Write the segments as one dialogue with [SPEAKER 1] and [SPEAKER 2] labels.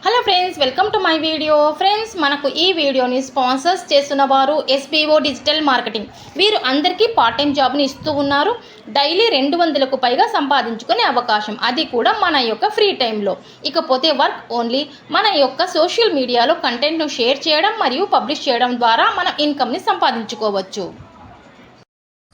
[SPEAKER 1] Hello friends, welcome to my video. Friends, మనకు ఈ వీడియోని స్పాన్సర్స్ చేస్తున్న వారు ఎస్బీఓ డిజిటల్ మార్కెటింగ్. వీరు అందరికీ పార్ట్ టైం జాబ్ని ఇస్తూ ఉన్నారు. డైలీ 200కు పైగా సంపాదించుకునే అవకాశం, అది కూడా మన యొక్క ఫ్రీ టైంలో. ఇకపోతే వర్క్ ఓన్లీ. మన యొక్క సోషల్ మీడియాలో కంటెంట్ను షేర్ చేయడం మరియు பப்ளிஷ் చేయడం ద్వారా మన ఇన్కమ్ని సంపాదించుకోవచ్చు.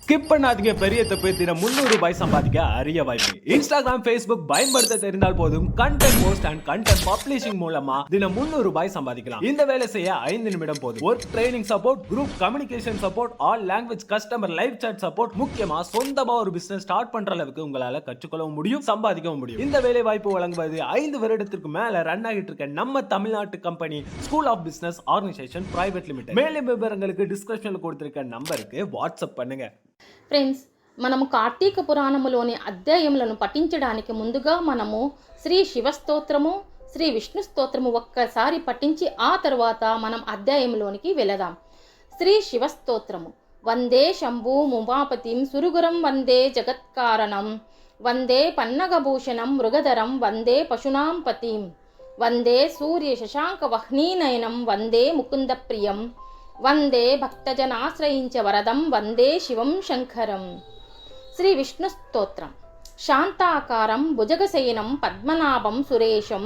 [SPEAKER 2] ஸ்கிப் பண்ணாதீங்க, பெரிய தப்பு. தினம் 300 ரூபாய் சம்பாதிக்க அரிய வாய்ப்பு. இன்ஸ்டாகிராம், ஃபேஸ்புக் பயன்படுத்த தெரிந்தால் போதும். Content post and content publishing மூலமா தினம் 300 ரூபாய் சம்பாதிக்கலாம். இந்த வேலை செய்ய 5 நிமிடம் போதும். Work training support, group communication support, all language customer live chat support, முக்கியமா சொந்தமா ஒரு பிசினஸ் ஸ்டார்ட் பண்ற அளவுக்கு உங்களால கற்றுக்கொள்ளவும் முடியும், சம்பாதிக்கவும் முடியும். இந்த வேலை வாய்ப்பு வழங்குவது 5 வருடத்திற்கு மேல ரன் ஆகிட்டு இருக்க நம்ம தமிழ்நாட்டு company school of business organisation private limited. மேலும் விவரங்களுக்கு டிஸ்கிரிப்ஷன்ல கொடுத்திருக்க நம்பருக்கு வாட்ஸ்அப் பண்ணுங்க.
[SPEAKER 1] ఫ్రెండ్స్, మనము కార్తీక పురాణములోని అధ్యాయములను పఠించడానికి ముందుగా మనము శ్రీ శివస్తోత్రము, శ్రీ విష్ణు స్తోత్రము ఒక్కసారి పఠించి ఆ తరువాత మనం అధ్యాయంలోనికి వెళదాం. శ్రీ శివస్తోత్రము. వందే శంభు ముమాపతిం సురుగురం వందే జగత్కారణం వందే పన్నగభూషణం మృగధరం వందే పశునాం పతిం వందే సూర్య శశాంక వహ్నీనయనం వందే ముకుంద ప్రియం వందే భక్తజనాశ్రయించ వరదం వందే శివం శంకరం. శ్రీ విష్ణు స్తోత్రం. శాంతాకారం భుజగశయనం పద్మనాభం సురేశం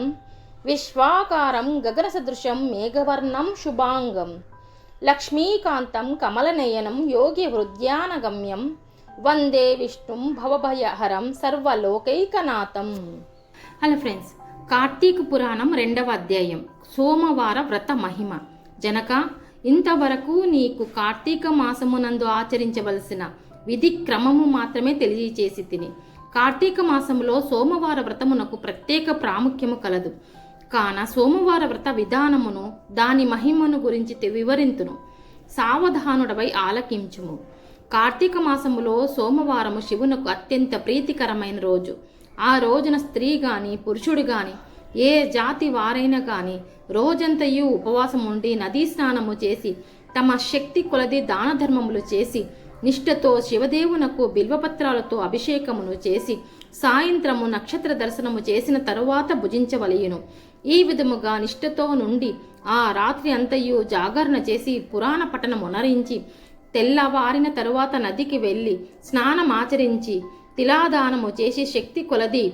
[SPEAKER 1] విశ్వాకారం గగనసదృశం మేఘవర్ణం శుభాంగం లక్ష్మీకాంతం కమలనయనం యోగి హృద్యానగమ్యం వందే విష్ణుం భవభయహరం సర్వలోకైకనాథం. హలో ఫ్రెండ్స్, కార్తీక పురాణం 2వ అధ్యాయం, సోమవార వ్రత మహిమ. జనక, ఇంతవరకు నీకు కార్తీక మాసమునందు ఆచరించవలసిన విధి క్రమము మాత్రమే తెలియచేసి తిని. కార్తీక మాసములో సోమవార వ్రతమునకు ప్రత్యేక ప్రాముఖ్యము కలదు. కాన సోమవార వ్రత విధానమును, దాని మహిమను గురించి వివరింతును. సావధానుడవై ఆలకించుము. కార్తీక మాసములో సోమవారము శివునకు అత్యంత ప్రీతికరమైన రోజు. ఆ రోజున స్త్రీ గాని పురుషుడు గాని ఏ జాతి వారైనా కానీ రోజంతయు ఉపవాసం ఉండి నదీ స్నానము చేసి తమ శక్తి కొలది దాన ధర్మములు చేసి నిష్ఠతో శివదేవునకు బిల్వపత్రాలతో అభిషేకమును చేసి సాయంత్రము నక్షత్ర దర్శనము చేసిన తరువాత భుజించవలయును. ఈ విధముగా నిష్ఠతో నుండి ఆ రాత్రి అంతయు జాగరణ చేసి పురాణ పఠనమునరించి తెల్లవారిన తరువాత నదికి వెళ్ళి స్నానమాచరించి తిలాదానము చేసి శక్తి కొలది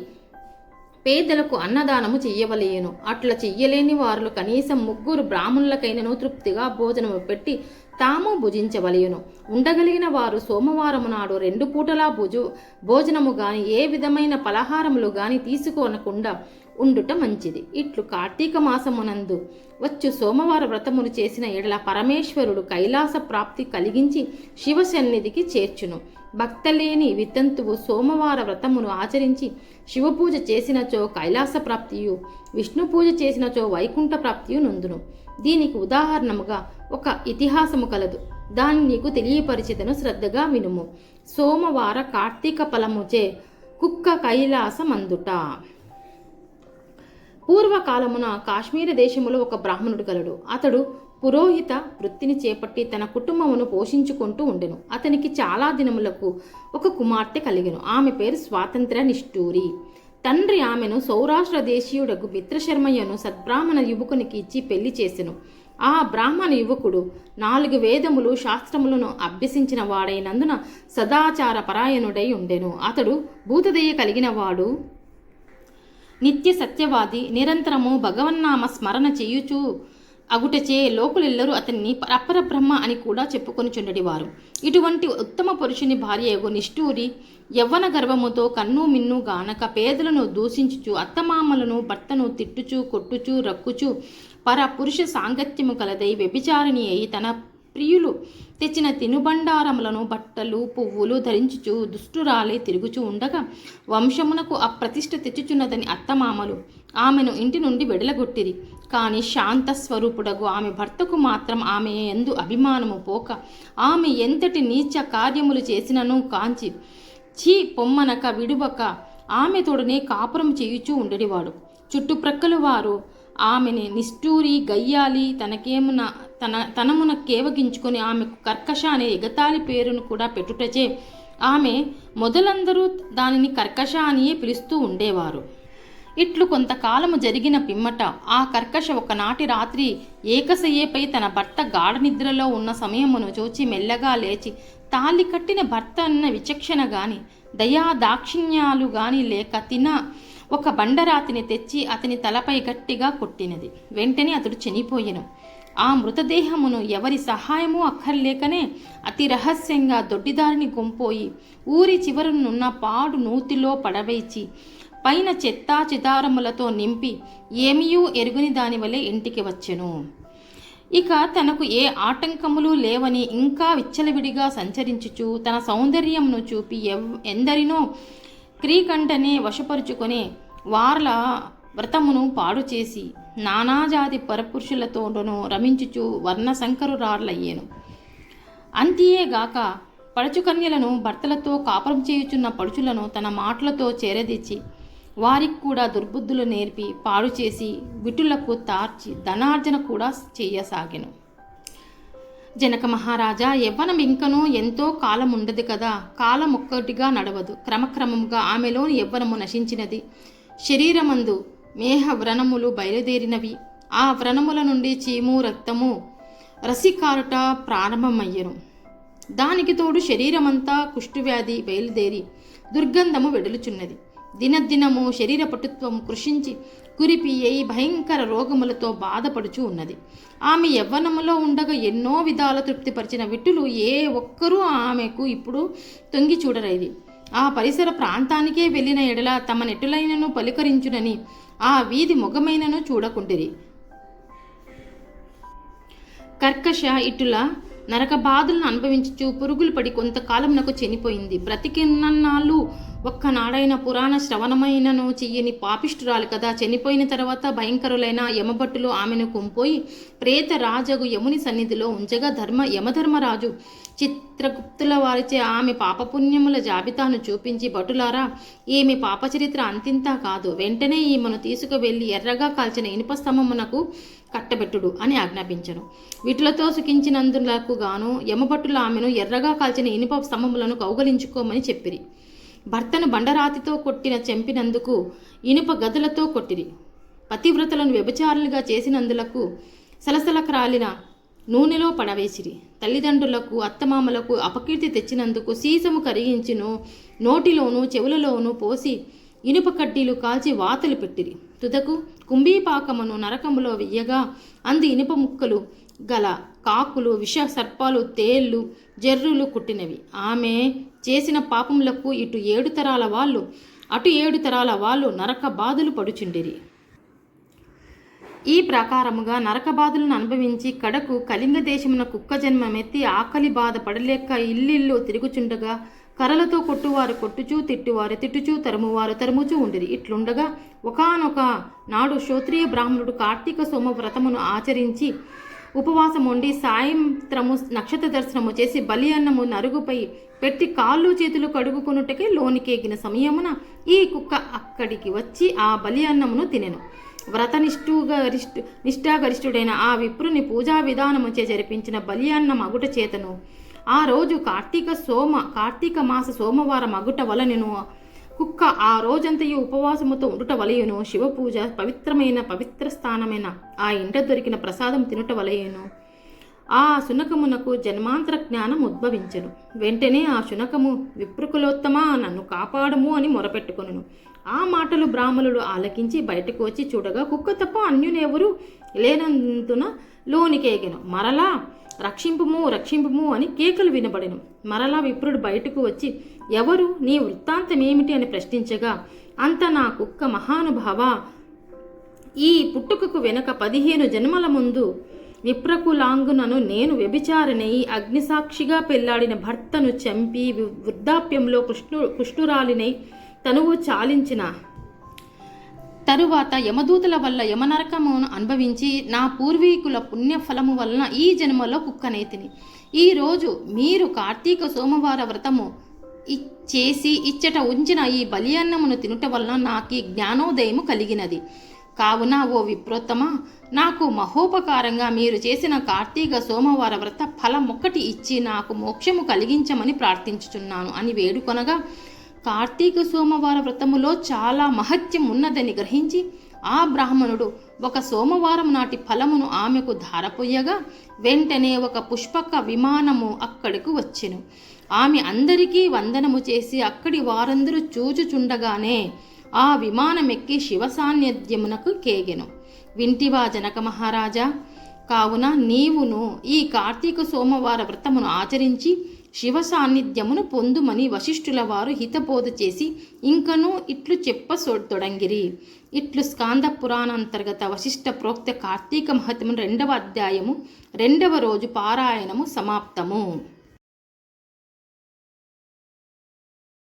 [SPEAKER 1] పేదలకు అన్నదానము చెయ్యవలేను. అట్లా చెయ్యలేని వారు కనీసం 3 బ్రాహ్మణులకైనను తృప్తిగా భోజనము పెట్టి తాము భుజించవలేను. ఉండగలిగిన వారు సోమవారము నాడు 2 పూటలా భోజనము గాని ఏ విధమైన పలహారములు గాని తీసుకోనకుండా ఉండుట మంచిది. ఇట్లు కార్తీక మాసమునందు వచ్చు సోమవార వ్రతమును చేసిన ఎడల పరమేశ్వరుడు కైలాస ప్రాప్తి కలిగించి శివ సన్నిధికి చేర్చును. భక్తలేని వితంతువు సోమవార వ్రతమును ఆచరించి శివపూజ చేసినచో కైలాస ప్రాప్తియు, విష్ణు పూజ చేసినచో వైకుంఠ ప్రాప్తియు నొందును. దీనికి ఉదాహరణముగా ఒక ఇతిహాసము కలదు. దాన్ని నీకు తెలియపరిచితను, శ్రద్ధగా వినుము. సోమవార కార్తీక ఫలముచే కుక్క కైలాసమందుట. పూర్వకాలమున కాశ్మీర దేశములో ఒక బ్రాహ్మణుడు కలడు. అతడు పురోహిత వృత్తిని చేపట్టి తన కుటుంబమును పోషించుకుంటూ ఉండెను. అతనికి చాలా దినములకు ఒక కుమార్తె కలిగెను. ఆమె పేరు స్వాతంత్ర నిష్ఠూరి. తండ్రి ఆమెను సౌరాష్ట్ర దేశీయుడకు మిత్రశర్మయ్యను సద్బ్రాహ్మణ యువకునికి ఇచ్చి పెళ్లి చేసెను. ఆ బ్రాహ్మణ యువకుడు 4 వేదములు శాస్త్రములను అభ్యసించిన వాడైనందున సదాచార పరాయణుడై ఉండెను. అతడు భూతదయ కలిగిన వాడు, నిత్య సత్యవాది, నిరంతరము భగవన్నామ స్మరణ చేయుచు అగుటచే లోకులెల్లరూ అతన్ని అపర బ్రహ్మ అని కూడా చెప్పుకొని చుండడివారు. ఇటువంటి ఉత్తమ పురుషుని భార్యయగు నిష్ఠూరి యవ్వన గర్వముతో కన్ను మిన్ను గానక పేదలను దూషించుచు అత్తమామలను భర్తను తిట్టుచు కొట్టుచు రక్కుచు పర పురుష సాంగత్యము కలదై వ్యభిచారిణి అయి తన ప్రియులు తెచ్చిన తినుబండారములను బట్టలు పువ్వులు ధరించుచు దుష్టురాలై తిరుగుచూ ఉండగా వంశమునకు అప్రతిష్ఠ తెచ్చుచున్నదని అత్తమామలు ఆమెను ఇంటి నుండి వెడలగొట్టిరి. కానీ శాంత స్వరూపుడగు ఆమె భర్తకు మాత్రం ఆమె యందు అభిమానము పోక ఆమె ఎంతటి నీచ కార్యములు చేసినను కాంచి చీ పొమ్మనక విడువక ఆమె తోడనే కాపురం చేయుచూ ఉండేవాడు. చుట్టుప్రక్కల వారు ఆమెని నిష్ఠూరి గయ్యాలి తనమున కేవగించుకొని ఆమెకు కర్కశ అనే ఎగతాళి పేరును కూడా పెట్టుటచే ఆమె మొదలందరూ దానిని కర్కశ అనియే పిలుస్తూ ఉండేవారు. ఇట్లు కొంతకాలము జరిగిన పిమ్మట ఆ కర్కశ ఒకనాటి రాత్రి ఏకశయ్యపై తన భర్త గాఢ నిద్రలో ఉన్న సమయమును చూచి మెల్లగా లేచి తాళి కట్టిన భర్త అన్న విచక్షణ గాని దయా దాక్షిణ్యాలు గాని లేక తిన ఒక బండరాతిని తెచ్చి అతని తలపై గట్టిగా కొట్టినది. వెంటనే అతడు చనిపోయెను. ఆ మృతదేహమును ఎవరి సహాయము అక్కర్లేకనే అతి రహస్యంగా దొడ్డిదారిని గుంపోయి ఊరి చివరనున్న పాడు నూతిలో పడవేచి పైన చెత్తా చిదారములతో నింపి ఏమీయూ ఎరుగుని దాని వలె ఇంటికి వచ్చెను. ఇక తనకు ఏ ఆటంకములు లేవని ఇంకా విచ్చలవిడిగా సంచరించుచు తన సౌందర్యమును చూపి ఎందరినో క్రీకంటనే వశపరుచుకొని వార్ల వ్రతమును పాడు చేసి నానాజాతి పరపురుషులతోనూ రమించుచు వర్ణశంకరురార్లయ్యేను. అంతియేగాక పడుచుకన్యలను భర్తలతో కాపురం చేయుచున్న పడుచులను తన మాటలతో చేరదీచి వారికి కూడా దుర్బుద్ధులు నేర్పి పాడు చేసి విటులకు తార్చి ధనార్జన కూడా చేయసాగెను. జనక మహారాజా, యవ్వనం ఇంకనూ ఎంతో కాలం ఉండదు కదా. కాలం ఒక్కటిగా నడవదు. క్రమక్రమముగా ఆమెలోని యవ్వనము నశించినది. శరీరమందు మేహ వ్రణములు బయలుదేరినవి. ఆ వ్రణముల నుండి చీము రక్తము రసికారుట ప్రారంభమయ్యను. దానికి తోడు శరీరమంతా కుష్ఠవ్యాధి బయలుదేరి దుర్గంధము వెడులుచున్నది. దినదినము శరీర పటుత్వము కృషించి కురిపి అయి భయంకర రోగములతో బాధపడుచూ ఉన్నది. ఆమె యవ్వనములో ఉండగా ఎన్నో విధాల తృప్తిపరిచిన విట్టులు ఏ ఒక్కరూ ఆమెకు ఇప్పుడు తొంగి చూడరైది. ఆ పరిసర ప్రాంతానికే వెళ్ళిన ఎడల తమ నెటులైనను పలికరించునని ఆ వీధి మొగమైనను చూడకుండిరి. కర్కశ ఇటుల నరక బాధలను అనుభవించుచు పురుగులు పడి కొంతకాలమునకు చనిపోయింది. బ్రతికినన్నాళ్ళు ఒక్కనాడైన పురాణ శ్రవణమైనను చెయ్యని పాపిష్టురాలు కదా. చనిపోయిన తర్వాత భయంకరులైన యమభట్టులు ఆమెను కుంపోయి ప్రేత రాజగు యముని సన్నిధిలో ఉంచగా యమధర్మరాజు చిత్రగుప్తుల వారిచే ఆమె పాపపుణ్యముల జాబితాను చూపించి, భటులారా, ఈమె పాపచరిత్ర అంతింతా కాదు, వెంటనే ఈమెను తీసుకువెళ్ళి ఎర్రగా కాల్చిన ఇనుప స్తంభమునకు కట్టబెట్టుడు అని ఆజ్ఞాపించను. వీటిలతో సుఖించినందులకు గాను యమభట్టులు ఆమెను ఎర్రగా కాల్చిన ఇనుప స్తంభములను కౌగలించుకోమని చెప్పిరి. భర్తను బండరాతితో చంపినందుకు ఇనుప గదులతో కొట్టిరి. పతివ్రతలను వ్యభిచారులుగా చేసినందులకు సలసల క్రాలిన నూనెలో పడవేసిరి. తల్లిదండ్రులకు అత్తమామలకు అపకీర్తి తెచ్చినందుకు సీసము కరిగించును నోటిలోనూ చెవులలోనూ పోసి ఇనుప కడ్డీలు కాల్చి వాతలు పెట్టిరి. తుదకు కుంభీపాకమును నరకములో వెయ్యగా అంది ఇనుప ముక్కలు గల కాకులు, విష సర్పాలు, తేళ్లు, జర్రులు కుట్టినవి. ఆమె చేసిన పాపములకు ఇటు 7 తరాల వాళ్ళు అటు 7 తరాల వాళ్ళు నరక బాధలు పడుచుండిరి. ఈ ప్రకారముగా నరక బాధలను అనుభవించి కడకు కళింగ దేశమున కుక్క జన్మమెత్తి ఆకలి బాధ పడలేక ఇల్లిల్లు తిరుగుచుండగా కర్రలతో కొట్టువారు కొట్టుచూ, తిట్టువారు తిట్టుచూ, తరుమువారు తరుముచూ ఉండిరి. ఇట్లుండగా ఒకానొక నాడు క్షోత్రియ బ్రాహ్మణుడు కార్తీక సోమ వ్రతమును ఆచరించి ఉపవాసముండి సాయంత్రము నక్షత్ర దర్శనము చేసి బలి అన్నము నరుగుపై పెట్టి కాళ్ళు చేతులు కడుగుకొనుటకే లోనికేగిన సమయమున ఈ కుక్క అక్కడికి వచ్చి ఆ బలి అన్నమును తినెను. నిష్ఠాగరిష్ఠుడైన ఆ విప్రుని పూజా విధానముచే జరిపించిన బలి అన్నం అగుట చేతను ఆ రోజు కార్తీక మాస సోమవారం అగుట వలనను కుక్క ఆ రోజంతయు ఉపవాసముతో ఉండుట వలయను శివపూజ పవిత్ర స్థానమైన ఆ ఇంట దొరికిన ప్రసాదం తినుట వలయను ఆ శునకమునకు జన్మాంతర జ్ఞానం ఉద్భవించెను. వెంటనే ఆ శునకము, విప్రుకులోత్తమా, నన్ను కాపాడము అని మొరపెట్టుకొనును. ఆ మాటలు బ్రాహ్మణులు ఆలకించి బయటకు వచ్చి చూడగా కుక్క తప్ప అన్యునెవరూ లేనందున లోనికేగెను. మరలా రక్షింపుము అని కేకలు వినబడెను. మరలా విప్రుడు బయటకు వచ్చి, ఎవరు, నీ వృత్తాంతమేమిటి అని ప్రశ్నించగా, అంత నా కుక్క మహానుభావ, ఈ పుట్టుకకు వెనక 15 జన్మల ముందు విప్రకులాంగునను నేను వ్యభిచారినై అగ్నిసాక్షిగా పెళ్లాడిన భర్తను చంపి వృద్ధాప్యంలో కృష్ణురాలినై తనువు చాలించిన తరువాత యమదూతల వల్ల యమనరకమును అనుభవించి నా పూర్వీకుల పుణ్యఫలము వలన ఈ జన్మలో కుక్కనైతిని. ఈరోజు మీరు కార్తీక సోమవార వ్రతము చేసి ఇచ్చట ఉంచిన ఈ బలి అన్నమును తినుట వలన నాకు జ్ఞానోదయము కలిగినది. కావున ఓ విప్రోత్తమ, నాకు మహోపకారంగా మీరు చేసిన కార్తీక సోమవార వ్రత ఫలం ఒక్కటి ఇచ్చి నాకు మోక్షము కలిగించమని ప్రార్థించుచున్నాను అని వేడుకొనగా, కార్తీక సోమవార వ్రతములో చాలా మహత్యం ఉన్నదని గ్రహించి ఆ బ్రాహ్మణుడు ఒక సోమవారం నాటి ఫలమును ఆమెకు ధారపోయగా వెంటనే ఒక పుష్పక విమానము అక్కడికి వచ్చెను. ఆమె అందరికీ వందనము చేసి అక్కడి వారందరూ చూచుచుండగానే ఆ విమానమెక్కి శివ సాన్నిధ్యమునకు కేగెను. వింటివా జనక మహారాజా? కావున నీవును ఈ కార్తీక సోమవార వ్రతమును ఆచరించి శివ సాన్నిధ్యమును పొందుమని వశిష్ఠుల వారు హితబోధ చేసి ఇంకనూ ఇట్లు చెప్పసొడొడంగిరి. ఇట్లు స్కాంద పురాణ అంతర్గత వశిష్ఠ ప్రోక్త కార్తీక మహత్యము 2వ అధ్యాయము 2వ రోజు పారాయణము సమాప్తము.